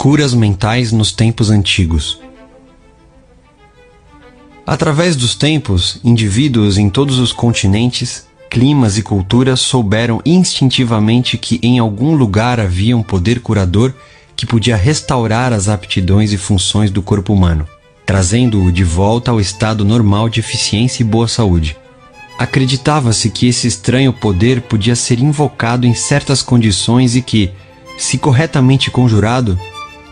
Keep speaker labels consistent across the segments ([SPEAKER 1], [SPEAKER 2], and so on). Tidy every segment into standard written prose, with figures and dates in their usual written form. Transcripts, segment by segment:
[SPEAKER 1] Curas mentais nos tempos antigos. Através dos tempos, indivíduos em todos os continentes, climas e culturas souberam instintivamente que em algum lugar havia um poder curador que podia restaurar as aptidões e funções do corpo humano, trazendo-o de volta ao estado normal de eficiência e boa saúde. Acreditava-se que esse estranho poder podia ser invocado em certas condições e que, se corretamente conjurado,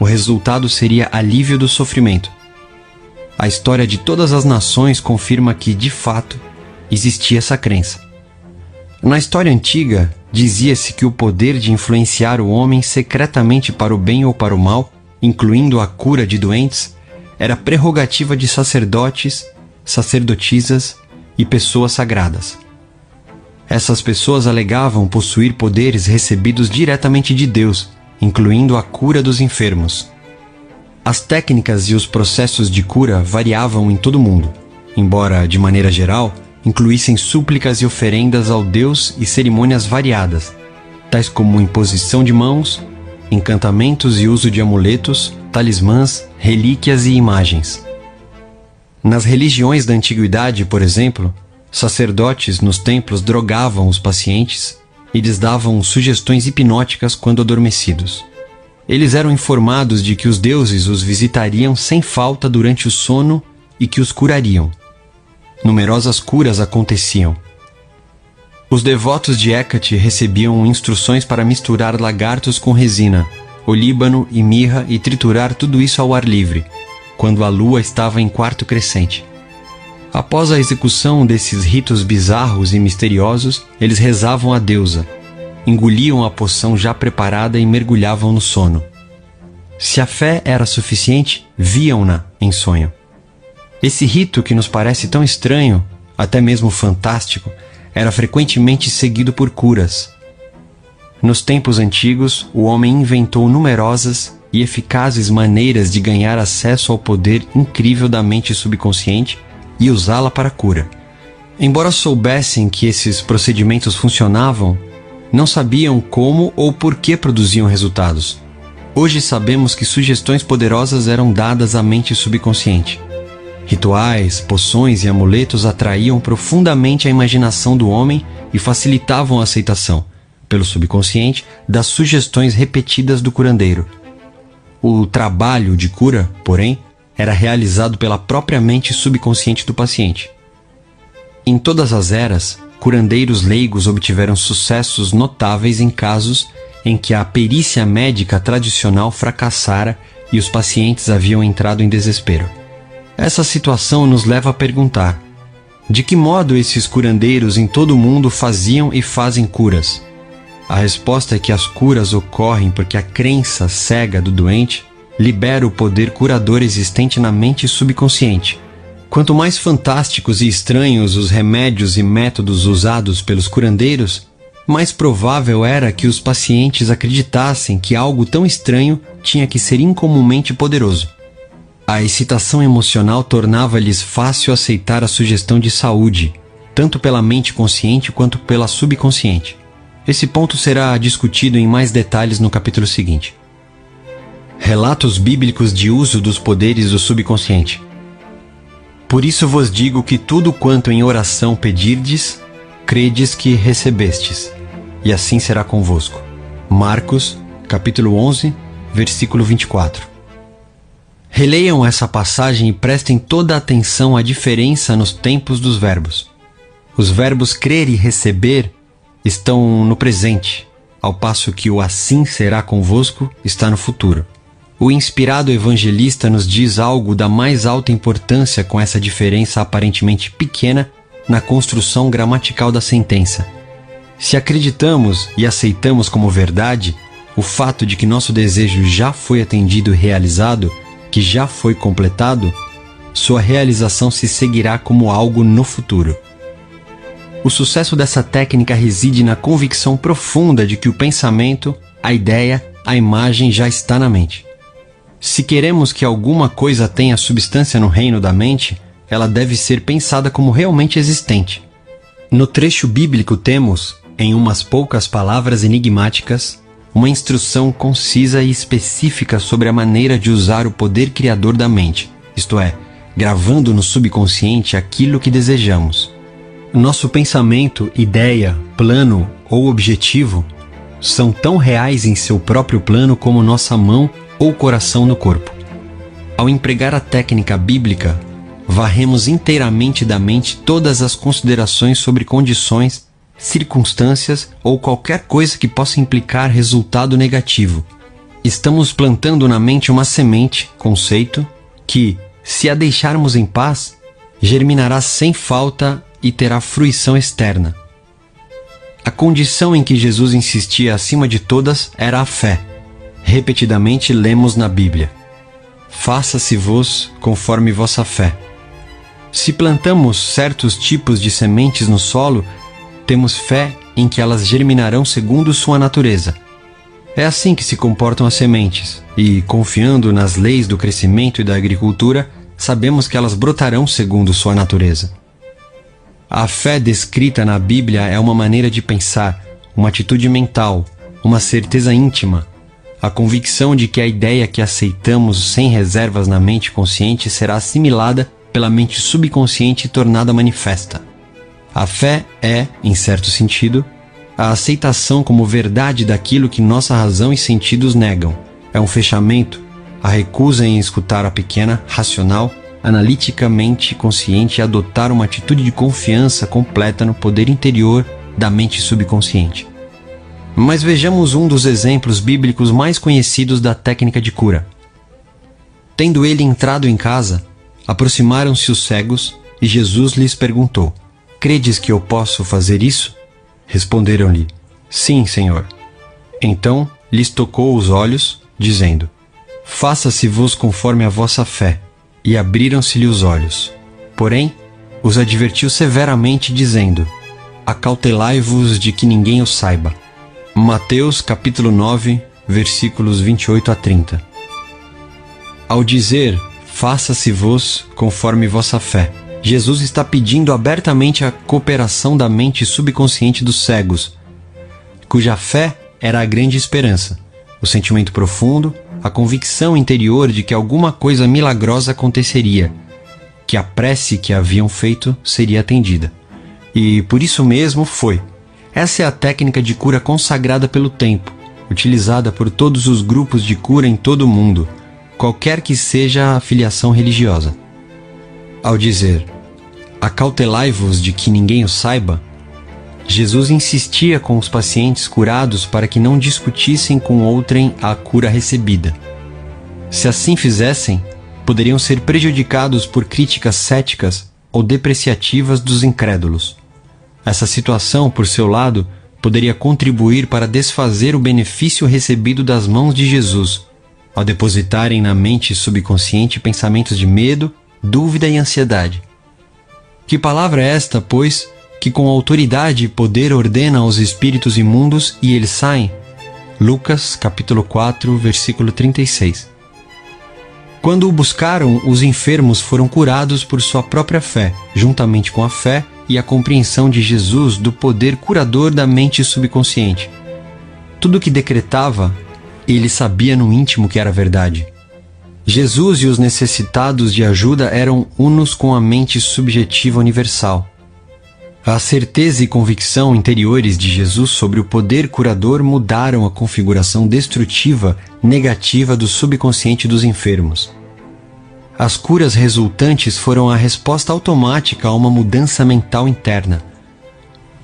[SPEAKER 1] o resultado seria alívio do sofrimento. A história de todas as nações confirma que, de fato, existia essa crença. Na história antiga, dizia-se que o poder de influenciar o homem secretamente para o bem ou para o mal, incluindo a cura de doentes, era prerrogativa de sacerdotes, sacerdotisas e pessoas sagradas. Essas pessoas alegavam possuir poderes recebidos diretamente de Deus, incluindo a cura dos enfermos. As técnicas e os processos de cura variavam em todo o mundo, embora, de maneira geral, incluíssem súplicas e oferendas ao Deus e cerimônias variadas, tais como imposição de mãos, encantamentos e uso de amuletos, talismãs, relíquias e imagens. Nas religiões da antiguidade, por exemplo, sacerdotes nos templos drogavam os pacientes e lhes davam sugestões hipnóticas quando adormecidos. Eles eram informados de que os deuses os visitariam sem falta durante o sono e que os curariam. Numerosas curas aconteciam. Os devotos de Hécate recebiam instruções para misturar lagartos com resina, olíbano e mirra e triturar tudo isso ao ar livre, quando a lua estava em quarto crescente. Após a execução desses ritos bizarros e misteriosos, eles rezavam à deusa, engoliam a poção já preparada e mergulhavam no sono. Se a fé era suficiente, viam-na em sonho. Esse rito, que nos parece tão estranho, até mesmo fantástico, era frequentemente seguido por curas. Nos tempos antigos, o homem inventou numerosas e eficazes maneiras de ganhar acesso ao poder incrível da mente subconsciente e usá-la para a cura. Embora soubessem que esses procedimentos funcionavam, não sabiam como ou por que produziam resultados. Hoje sabemos que sugestões poderosas eram dadas à mente subconsciente. Rituais, poções e amuletos atraíam profundamente a imaginação do homem e facilitavam a aceitação, pelo subconsciente, das sugestões repetidas do curandeiro. O trabalho de cura, porém, era realizado pela própria mente subconsciente do paciente. Em todas as eras, curandeiros leigos obtiveram sucessos notáveis em casos em que a perícia médica tradicional fracassara e os pacientes haviam entrado em desespero. Essa situação nos leva a perguntar: de que modo esses curandeiros em todo o mundo faziam e fazem curas? A resposta é que as curas ocorrem porque a crença cega do doente libera o poder curador existente na mente subconsciente. Quanto mais fantásticos e estranhos os remédios e métodos usados pelos curandeiros, mais provável era que os pacientes acreditassem que algo tão estranho tinha que ser incomumente poderoso. A excitação emocional tornava-lhes fácil aceitar a sugestão de saúde, tanto pela mente consciente quanto pela subconsciente. Esse ponto será discutido em mais detalhes no capítulo seguinte. Relatos bíblicos de uso dos poderes do subconsciente. Por isso vos digo que tudo quanto em oração pedirdes, credes que recebestes, e assim será convosco. Marcos, capítulo 11, versículo 24. Releiam essa passagem e prestem toda a atenção à diferença nos tempos dos verbos. Os verbos crer e receber estão no presente, ao passo que o assim será convosco está no futuro. O inspirado evangelista nos diz algo da mais alta importância com essa diferença aparentemente pequena na construção gramatical da sentença. Se acreditamos e aceitamos como verdade o fato de que nosso desejo já foi atendido e realizado, que já foi completado, sua realização se seguirá como algo no futuro. O sucesso dessa técnica reside na convicção profunda de que o pensamento, a ideia, a imagem já está na mente. Se queremos que alguma coisa tenha substância no reino da mente, ela deve ser pensada como realmente existente. No trecho bíblico temos, em umas poucas palavras enigmáticas, uma instrução concisa e específica sobre a maneira de usar o poder criador da mente, isto é, gravando no subconsciente aquilo que desejamos. Nosso pensamento, ideia, plano ou objetivo são tão reais em seu próprio plano como nossa mão ou coração no corpo. Ao empregar a técnica bíblica, varremos inteiramente da mente todas as considerações sobre condições, circunstâncias ou qualquer coisa que possa implicar resultado negativo. Estamos plantando na mente uma semente, conceito, que, se a deixarmos em paz, germinará sem falta e terá fruição externa. A condição em que Jesus insistia acima de todas era a fé. Repetidamente lemos na Bíblia: faça-se-vos conforme vossa fé. Se plantamos certos tipos de sementes no solo, temos fé em que elas germinarão segundo sua natureza. É assim que se comportam as sementes, e, confiando nas leis do crescimento e da agricultura, sabemos que elas brotarão segundo sua natureza. A fé descrita na Bíblia é uma maneira de pensar, uma atitude mental, uma certeza íntima, a convicção de que a ideia que aceitamos sem reservas na mente consciente será assimilada pela mente subconsciente e tornada manifesta. A fé é, em certo sentido, a aceitação como verdade daquilo que nossa razão e sentidos negam. É um fechamento, a recusa em escutar a pequena, racional, analiticamente consciente e adotar uma atitude de confiança completa no poder interior da mente subconsciente. Mas vejamos um dos exemplos bíblicos mais conhecidos da técnica de cura. Tendo ele entrado em casa, aproximaram-se os cegos e Jesus lhes perguntou: credes que eu posso fazer isso? Responderam-lhe: sim, Senhor. Então lhes tocou os olhos, dizendo: faça-se-vos conforme a vossa fé. E abriram-se-lhe os olhos. Porém, os advertiu severamente, dizendo: acautelai-vos de que ninguém o saiba. Mateus capítulo 9, versículos 28 a 30. Ao dizer, faça-se-vos conforme vossa fé, Jesus está pedindo abertamente a cooperação da mente subconsciente dos cegos, cuja fé era a grande esperança, o sentimento profundo, a convicção interior de que alguma coisa milagrosa aconteceria, que a prece que haviam feito seria atendida. E por isso mesmo foi. Essa é a técnica de cura consagrada pelo tempo, utilizada por todos os grupos de cura em todo o mundo, qualquer que seja a filiação religiosa. Ao dizer, acautelai-vos de que ninguém o saiba, Jesus insistia com os pacientes curados para que não discutissem com outrem a cura recebida. Se assim fizessem, poderiam ser prejudicados por críticas céticas ou depreciativas dos incrédulos. Essa situação, por seu lado, poderia contribuir para desfazer o benefício recebido das mãos de Jesus, ao depositarem na mente subconsciente pensamentos de medo, dúvida e ansiedade. Que palavra é esta, pois, que com autoridade e poder ordena aos espíritos imundos e eles saem? Lucas, capítulo 4, versículo 36. Quando o buscaram, os enfermos foram curados por sua própria fé, juntamente com a fé e a compreensão de Jesus do poder curador da mente subconsciente. Tudo o que decretava, ele sabia no íntimo que era verdade. Jesus e os necessitados de ajuda eram unos com a mente subjetiva universal. A certeza e convicção interiores de Jesus sobre o poder curador mudaram a configuração destrutiva, negativa do subconsciente dos enfermos. As curas resultantes foram a resposta automática a uma mudança mental interna.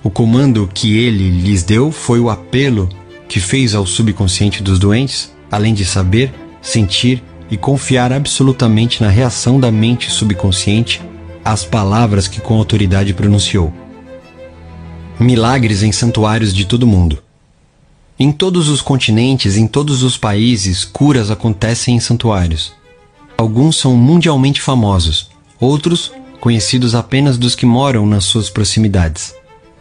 [SPEAKER 1] O comando que ele lhes deu foi o apelo que fez ao subconsciente dos doentes, além de saber, sentir e confiar absolutamente na reação da mente subconsciente às palavras que com autoridade pronunciou. Milagres em santuários de todo o mundo. Em todos os continentes, em todos os países, curas acontecem em santuários. Alguns são mundialmente famosos, outros conhecidos apenas dos que moram nas suas proximidades.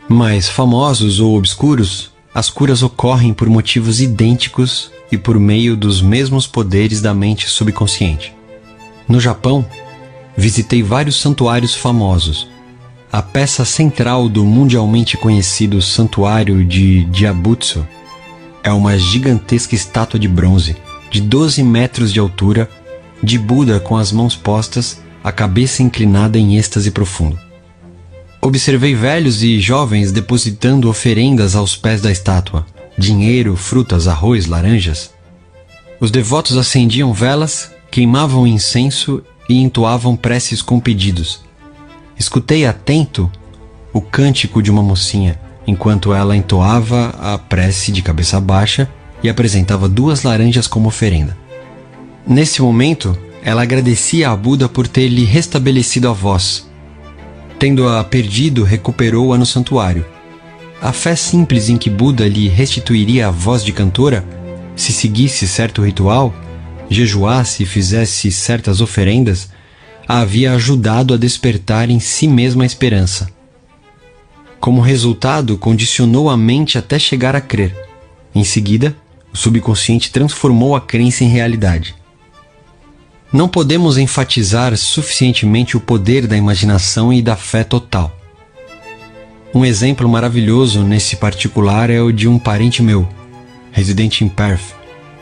[SPEAKER 1] Mas, famosos ou obscuros, as curas ocorrem por motivos idênticos e por meio dos mesmos poderes da mente subconsciente. No Japão, visitei vários santuários famosos. A peça central do mundialmente conhecido Santuário de Jiabutsu é uma gigantesca estátua de bronze, de 12 metros de altura, de Buda com as mãos postas, a cabeça inclinada em êxtase profundo. Observei velhos e jovens depositando oferendas aos pés da estátua, dinheiro, frutas, arroz, laranjas. Os devotos acendiam velas, queimavam incenso e entoavam preces com pedidos. Escutei atento o cântico de uma mocinha, enquanto ela entoava a prece de cabeça baixa e apresentava 2 laranjas como oferenda. Nesse momento, ela agradecia a Buda por ter lhe restabelecido a voz. Tendo-a perdido, recuperou-a no santuário. A fé simples em que Buda lhe restituiria a voz de cantora, se seguisse certo ritual, jejuasse e fizesse certas oferendas, a havia ajudado a despertar em si mesma a esperança. Como resultado, condicionou a mente até chegar a crer. Em seguida, o subconsciente transformou a crença em realidade. Não podemos enfatizar suficientemente o poder da imaginação e da fé total. Um exemplo maravilhoso nesse particular é o de um parente meu, residente em Perth,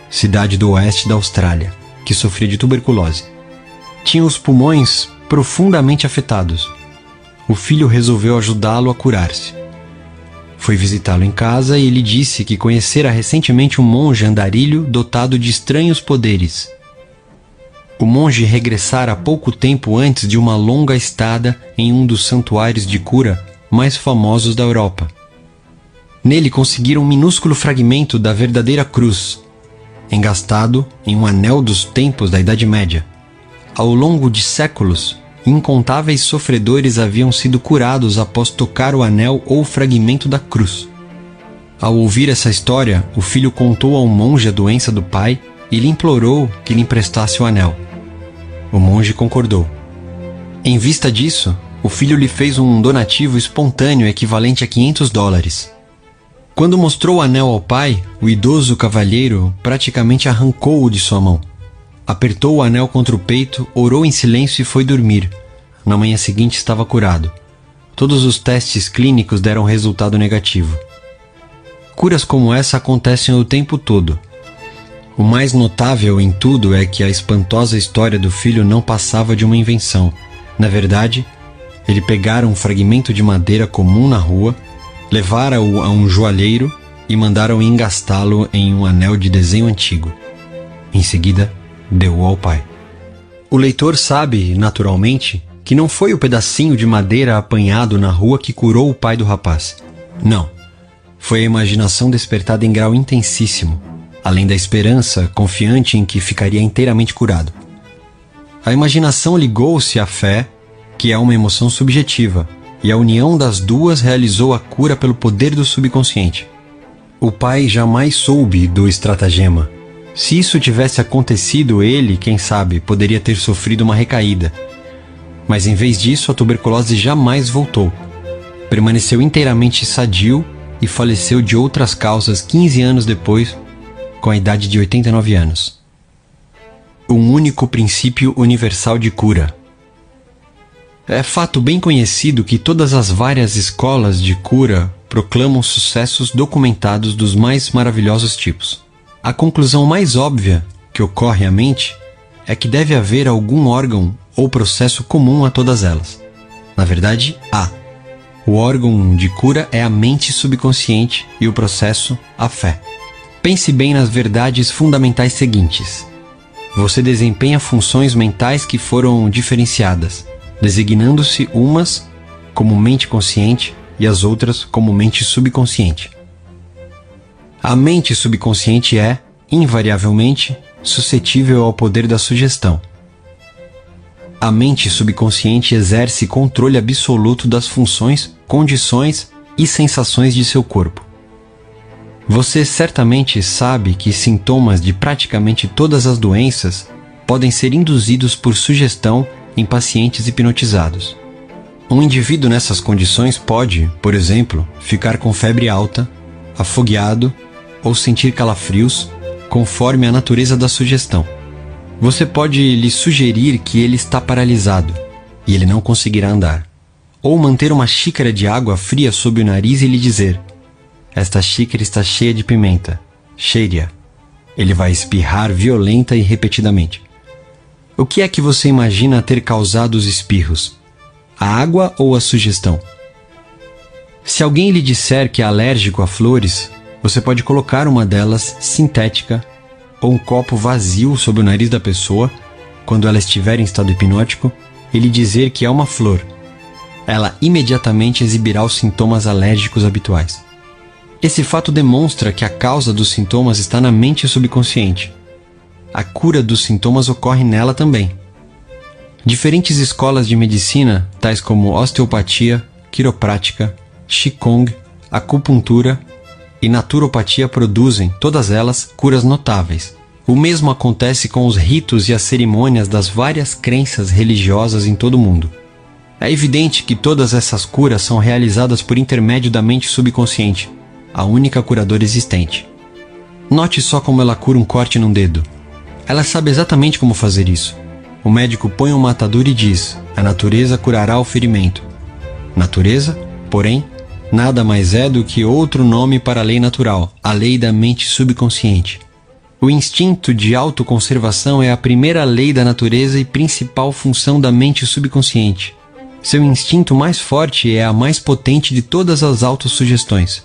[SPEAKER 1] cidade do oeste da Austrália, que sofria de tuberculose. Tinha os pulmões profundamente afetados. O filho resolveu ajudá-lo a curar-se. Foi visitá-lo em casa e ele disse que conhecera recentemente um monge andarilho dotado de estranhos poderes. O monge regressara pouco tempo antes de uma longa estada em um dos santuários de cura mais famosos da Europa. Nele conseguiram um minúsculo fragmento da verdadeira cruz, engastado em um anel dos tempos da Idade Média. Ao longo de séculos, incontáveis sofredores haviam sido curados após tocar o anel ou fragmento da cruz. Ao ouvir essa história, o filho contou ao monge a doença do pai e lhe implorou que lhe emprestasse o anel. O monge concordou. Em vista disso, o filho lhe fez um donativo espontâneo equivalente a $500. Quando mostrou o anel ao pai, o idoso cavalheiro praticamente arrancou-o de sua mão. Apertou o anel contra o peito, orou em silêncio e foi dormir. Na manhã seguinte estava curado. Todos os testes clínicos deram resultado negativo. Curas como essa acontecem o tempo todo. O mais notável em tudo é que a espantosa história do filho não passava de uma invenção. Na verdade, ele pegara um fragmento de madeira comum na rua, levara-o a um joalheiro e mandaram engastá-lo em um anel de desenho antigo. Em seguida, deu-o ao pai. O leitor sabe, naturalmente, que não foi o pedacinho de madeira apanhado na rua que curou o pai do rapaz. Não. Foi a imaginação despertada em grau intensíssimo, além da esperança confiante em que ficaria inteiramente curado. A imaginação ligou-se à fé, que é uma emoção subjetiva, e a união das duas realizou a cura pelo poder do subconsciente. O pai jamais soube do estratagema. Se isso tivesse acontecido, ele, quem sabe, poderia ter sofrido uma recaída. Mas em vez disso, a tuberculose jamais voltou. Permaneceu inteiramente sadio e faleceu de outras causas 15 anos depois, com a idade de 89 anos. Um único princípio universal de cura. É fato bem conhecido que todas as várias escolas de cura proclamam sucessos documentados dos mais maravilhosos tipos. A conclusão mais óbvia que ocorre à mente é que deve haver algum órgão ou processo comum a todas elas. Na verdade, há. O órgão de cura é a mente subconsciente e o processo, a fé. Pense bem nas verdades fundamentais seguintes. Você desempenha funções mentais que foram diferenciadas, designando-se umas como mente consciente e as outras como mente subconsciente. A mente subconsciente é, invariavelmente, suscetível ao poder da sugestão. A mente subconsciente exerce controle absoluto das funções, condições e sensações de seu corpo. Você certamente sabe que sintomas de praticamente todas as doenças podem ser induzidos por sugestão em pacientes hipnotizados. Um indivíduo nessas condições pode, por exemplo, ficar com febre alta, afogueado ou sentir calafrios, conforme a natureza da sugestão. Você pode lhe sugerir que ele está paralisado e ele não conseguirá andar. Ou manter uma xícara de água fria sob o nariz e lhe dizer: esta xícara está cheia de pimenta, cheire-a. Ele vai espirrar violenta e repetidamente. O que é que você imagina ter causado os espirros? A água ou a sugestão? Se alguém lhe disser que é alérgico a flores, você pode colocar uma delas sintética ou um copo vazio sob o nariz da pessoa quando ela estiver em estado hipnótico e lhe dizer que é uma flor. Ela imediatamente exibirá os sintomas alérgicos habituais. Esse fato demonstra que a causa dos sintomas está na mente subconsciente. A cura dos sintomas ocorre nela também. Diferentes escolas de medicina, tais como osteopatia, quiroprática, qigong, acupuntura e naturopatia produzem, todas elas, curas notáveis. O mesmo acontece com os ritos e as cerimônias das várias crenças religiosas em todo o mundo. É evidente que todas essas curas são realizadas por intermédio da mente subconsciente, a única curadora existente. Note só como ela cura um corte num dedo. Ela sabe exatamente como fazer isso. O médico põe uma atadura e diz: a natureza curará o ferimento. Natureza, porém, nada mais é do que outro nome para a lei natural, a lei da mente subconsciente. O instinto de autoconservação é a primeira lei da natureza e principal função da mente subconsciente. Seu instinto mais forte é a mais potente de todas as autossugestões.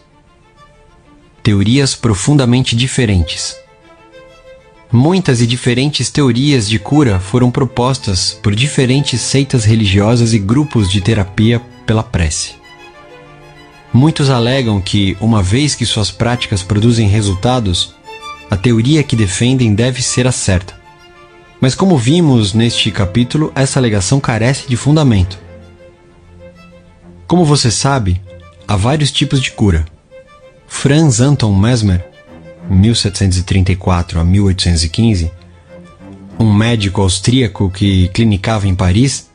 [SPEAKER 1] Teorias profundamente diferentes. Muitas e diferentes teorias de cura foram propostas por diferentes seitas religiosas e grupos de terapia pela prece. Muitos alegam que, uma vez que suas práticas produzem resultados, a teoria que defendem deve ser a certa. Mas como vimos neste capítulo, essa alegação carece de fundamento. Como você sabe, há vários tipos de cura. Franz Anton Mesmer, 1734 a 1815, um médico austríaco que clinicava em Paris,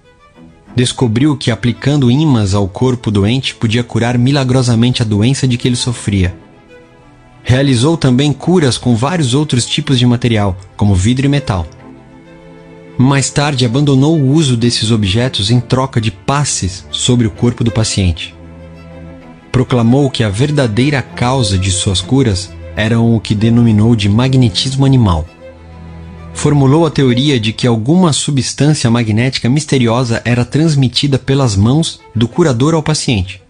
[SPEAKER 1] descobriu que aplicando ímãs ao corpo doente podia curar milagrosamente a doença de que ele sofria. Realizou também curas com vários outros tipos de material, como vidro e metal. Mais tarde abandonou o uso desses objetos em troca de passes sobre o corpo do paciente. Proclamou que a verdadeira causa de suas curas eram o que denominou de magnetismo animal. Formulou a teoria de que alguma substância magnética misteriosa era transmitida pelas mãos do curador ao paciente.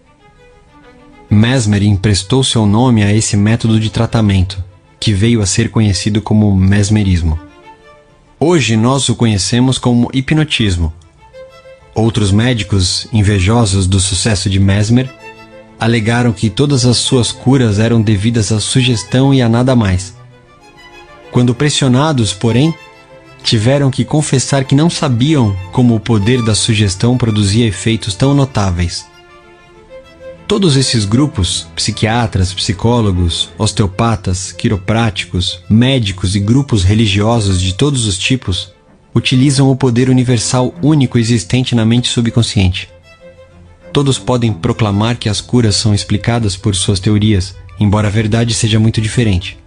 [SPEAKER 1] Mesmer emprestou seu nome a esse método de tratamento, que veio a ser conhecido como mesmerismo. Hoje nós o conhecemos como hipnotismo. Outros médicos, invejosos do sucesso de Mesmer, alegaram que todas as suas curas eram devidas à sugestão e a nada mais. Quando pressionados, porém, tiveram que confessar que não sabiam como o poder da sugestão produzia efeitos tão notáveis. Todos esses grupos, psiquiatras, psicólogos, osteopatas, quiropráticos, médicos e grupos religiosos de todos os tipos, utilizam o poder universal único existente na mente subconsciente. Todos podem proclamar que as curas são explicadas por suas teorias, embora a verdade seja muito diferente.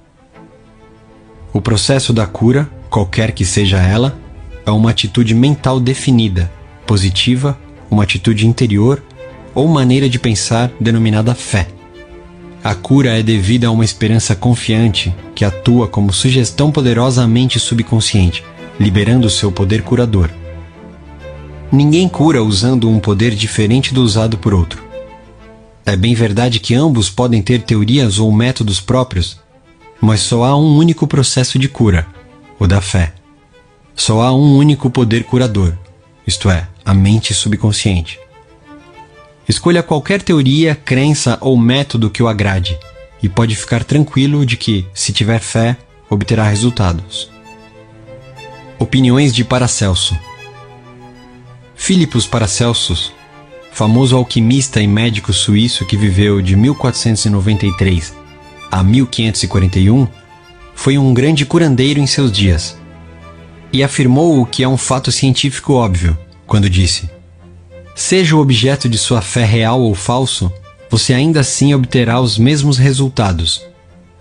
[SPEAKER 1] O processo da cura, qualquer que seja ela, é uma atitude mental definida, positiva, uma atitude interior ou maneira de pensar denominada fé. A cura é devida a uma esperança confiante que atua como sugestão poderosa à mente subconsciente, liberando seu poder curador. Ninguém cura usando um poder diferente do usado por outro. É bem verdade que ambos podem ter teorias ou métodos próprios, mas só há um único processo de cura, o da fé. Só há um único poder curador, isto é, a mente subconsciente. Escolha qualquer teoria, crença ou método que o agrade, e pode ficar tranquilo de que, se tiver fé, obterá resultados. Opiniões de Paracelso. Philippus Paracelsus, famoso alquimista e médico suíço que viveu de 1493 a 1541, foi um grande curandeiro em seus dias, e afirmou o que é um fato científico óbvio, quando disse: seja o objeto de sua fé real ou falso, você ainda assim obterá os mesmos resultados.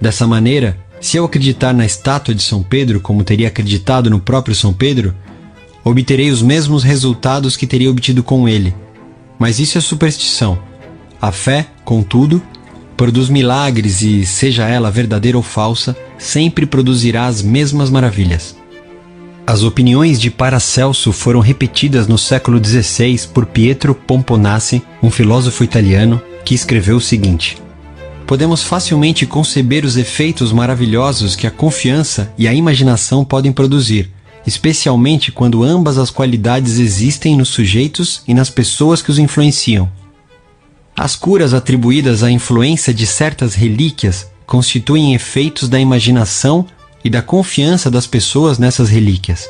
[SPEAKER 1] Dessa maneira, se eu acreditar na estátua de São Pedro como teria acreditado no próprio São Pedro, obterei os mesmos resultados que teria obtido com ele. Mas isso é superstição. A fé, contudo, produz milagres e, seja ela verdadeira ou falsa, sempre produzirá as mesmas maravilhas. As opiniões de Paracelso foram repetidas no século XVI por Pietro Pomponazzi, um filósofo italiano, que escreveu o seguinte: podemos facilmente conceber os efeitos maravilhosos que a confiança e a imaginação podem produzir, especialmente quando ambas as qualidades existem nos sujeitos e nas pessoas que os influenciam. As curas atribuídas à influência de certas relíquias constituem efeitos da imaginação e da confiança das pessoas nessas relíquias.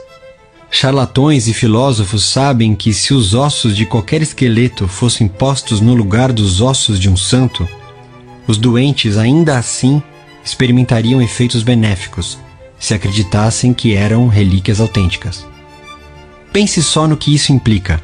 [SPEAKER 1] Charlatões e filósofos sabem que se os ossos de qualquer esqueleto fossem postos no lugar dos ossos de um santo, os doentes ainda assim experimentariam efeitos benéficos, se acreditassem que eram relíquias autênticas. Pense só no que isso implica.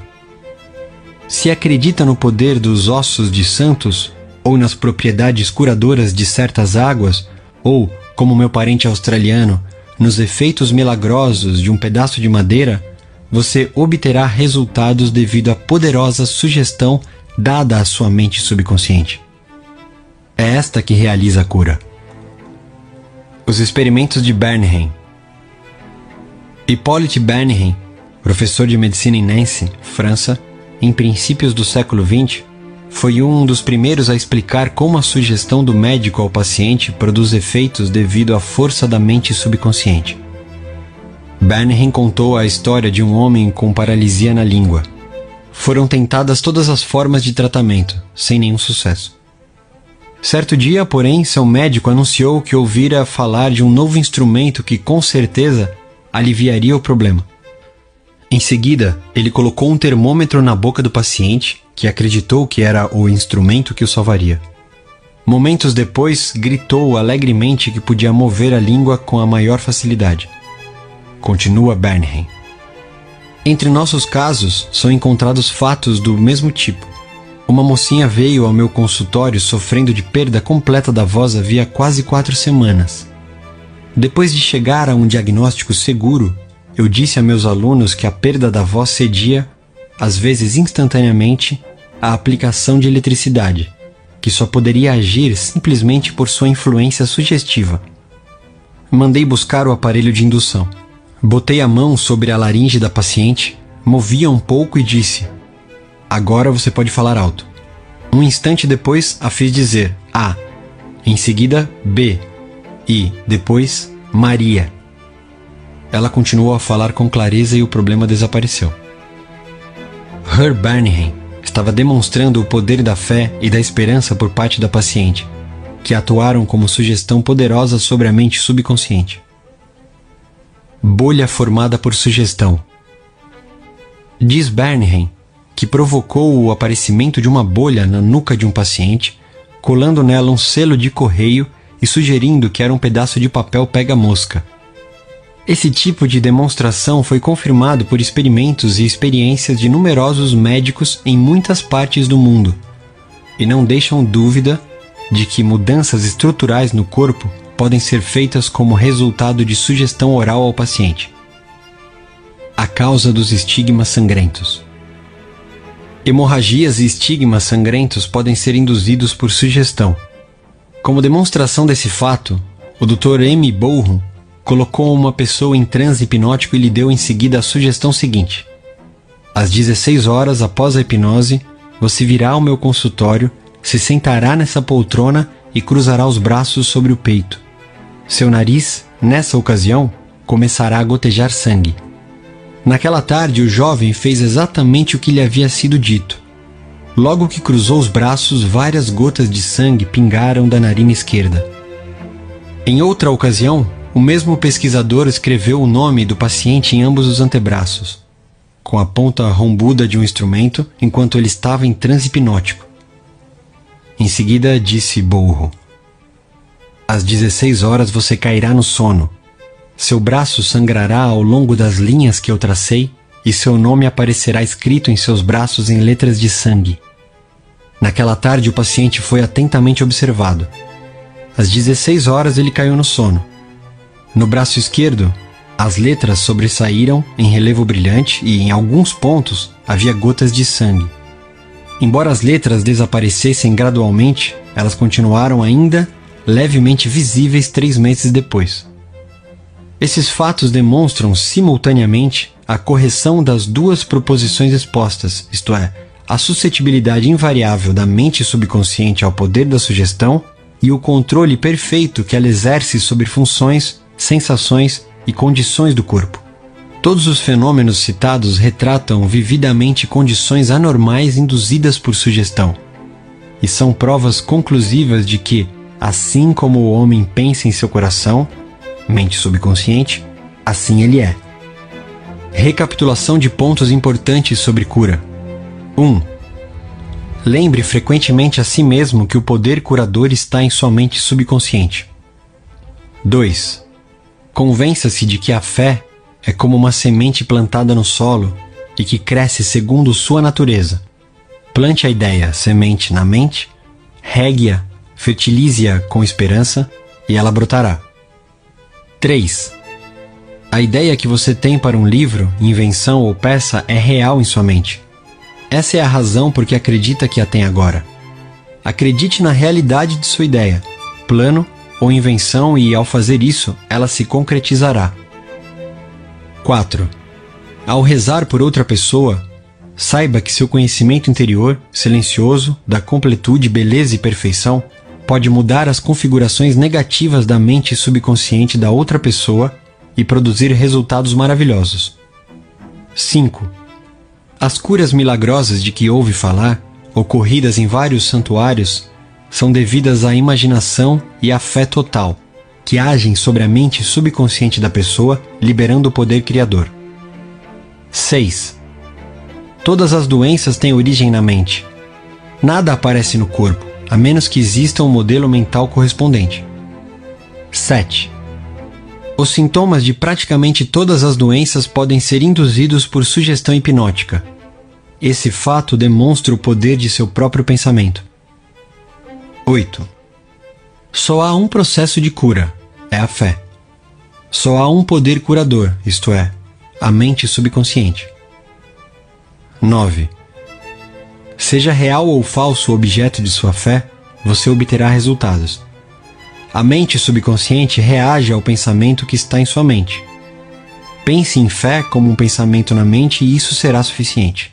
[SPEAKER 1] Se acredita no poder dos ossos de santos, ou nas propriedades curadoras de certas águas, ou, como meu parente australiano, nos efeitos milagrosos de um pedaço de madeira, você obterá resultados devido à poderosa sugestão dada à sua mente subconsciente. É esta que realiza a cura. Os experimentos de Bernheim. Hippolyte Bernheim, professor de medicina em Nancy, França, em princípios do século XX, foi um dos primeiros a explicar como a sugestão do médico ao paciente produz efeitos devido à força da mente subconsciente. Bernheim contou a história de um homem com paralisia na língua. Foram tentadas todas as formas de tratamento, sem nenhum sucesso. Certo dia, porém, seu médico anunciou que ouvira falar de um novo instrumento que, com certeza, aliviaria o problema. Em seguida, ele colocou um termômetro na boca do paciente, que acreditou que era o instrumento que o salvaria. Momentos depois, gritou alegremente que podia mover a língua com a maior facilidade. Continua Bernheim. Entre nossos casos, são encontrados fatos do mesmo tipo. Uma mocinha veio ao meu consultório sofrendo de perda completa da voz havia quase 4 semanas. Depois de chegar a um diagnóstico seguro, eu disse a meus alunos que a perda da voz cedia, às vezes instantaneamente, à aplicação de eletricidade, que só poderia agir simplesmente por sua influência sugestiva. Mandei buscar o aparelho de indução. Botei a mão sobre a laringe da paciente, movia um pouco e disse: agora você pode falar alto. Um instante depois a fiz dizer A, em seguida B e, depois, Maria. Ela continuou a falar com clareza e o problema desapareceu. Herr Bernheim estava demonstrando o poder da fé e da esperança por parte da paciente, que atuaram como sugestão poderosa sobre a mente subconsciente. Bolha formada por sugestão. Diz Bernheim que provocou o aparecimento de uma bolha na nuca de um paciente, colando nela um selo de correio e sugerindo que era um pedaço de papel pega-mosca. Esse tipo de demonstração foi confirmado por experimentos e experiências de numerosos médicos em muitas partes do mundo, e não deixam dúvida de que mudanças estruturais no corpo podem ser feitas como resultado de sugestão oral ao paciente. A causa dos estigmas sangrentos. Hemorragias e estigmas sangrentos podem ser induzidos por sugestão. Como demonstração desse fato, o Dr. M. Bourron colocou uma pessoa em transe hipnótico e lhe deu em seguida a sugestão seguinte: às 16 horas após a hipnose, você virá ao meu consultório, se sentará nessa poltrona e cruzará os braços sobre o peito. Seu nariz, nessa ocasião, começará a gotejar sangue. Naquela tarde, o jovem fez exatamente o que lhe havia sido dito. Logo que cruzou os braços, várias gotas de sangue pingaram da narina esquerda. Em outra ocasião, o mesmo pesquisador escreveu o nome do paciente em ambos os antebraços, com a ponta rombuda de um instrumento, enquanto ele estava em transe hipnótico. Em seguida, disse Bourron: às 16 horas você cairá no sono. Seu braço sangrará ao longo das linhas que eu tracei e seu nome aparecerá escrito em seus braços em letras de sangue. Naquela tarde, o paciente foi atentamente observado. Às 16 horas, ele caiu no sono. No braço esquerdo, as letras sobressaíram em relevo brilhante e, em alguns pontos, havia gotas de sangue. Embora as letras desaparecessem gradualmente, elas continuaram ainda levemente visíveis 3 meses depois. Esses fatos demonstram simultaneamente a correção das duas proposições expostas, isto é, a suscetibilidade invariável da mente subconsciente ao poder da sugestão e o controle perfeito que ela exerce sobre funções, sensações e condições do corpo. Todos os fenômenos citados retratam vividamente condições anormais induzidas por sugestão, e são provas conclusivas de que, assim como o homem pensa em seu coração, mente subconsciente, assim ele é. Recapitulação de pontos importantes sobre cura. 1. Lembre frequentemente a si mesmo que o poder curador está em sua mente subconsciente. 2. Convença-se de que a fé é como uma semente plantada no solo e que cresce segundo sua natureza. Plante a ideia, semente na mente, regue-a, fertilize-a com esperança e ela brotará. 3. A ideia que você tem para um livro, invenção ou peça é real em sua mente. Essa é a razão por que acredita que a tem agora. Acredite na realidade de sua ideia, plano ou invenção e, ao fazer isso, ela se concretizará. 4. Ao rezar por outra pessoa, saiba que seu conhecimento interior, silencioso, da completude, beleza e perfeição, pode mudar as configurações negativas da mente subconsciente da outra pessoa e produzir resultados maravilhosos. 5. As curas milagrosas de que ouve falar, ocorridas em vários santuários, são devidas à imaginação e à fé total, que agem sobre a mente subconsciente da pessoa, liberando o poder criador. 6. Todas as doenças têm origem na mente. Nada aparece no corpo, a menos que exista um modelo mental correspondente. 7. Os sintomas de praticamente todas as doenças podem ser induzidos por sugestão hipnótica. Esse fato demonstra o poder de seu próprio pensamento. 8. Só há um processo de cura, é a fé. Só há um poder curador, isto é, a mente subconsciente. 9. Seja real ou falso o objeto de sua fé, você obterá resultados. A mente subconsciente reage ao pensamento que está em sua mente. Pense em fé como um pensamento na mente e isso será suficiente.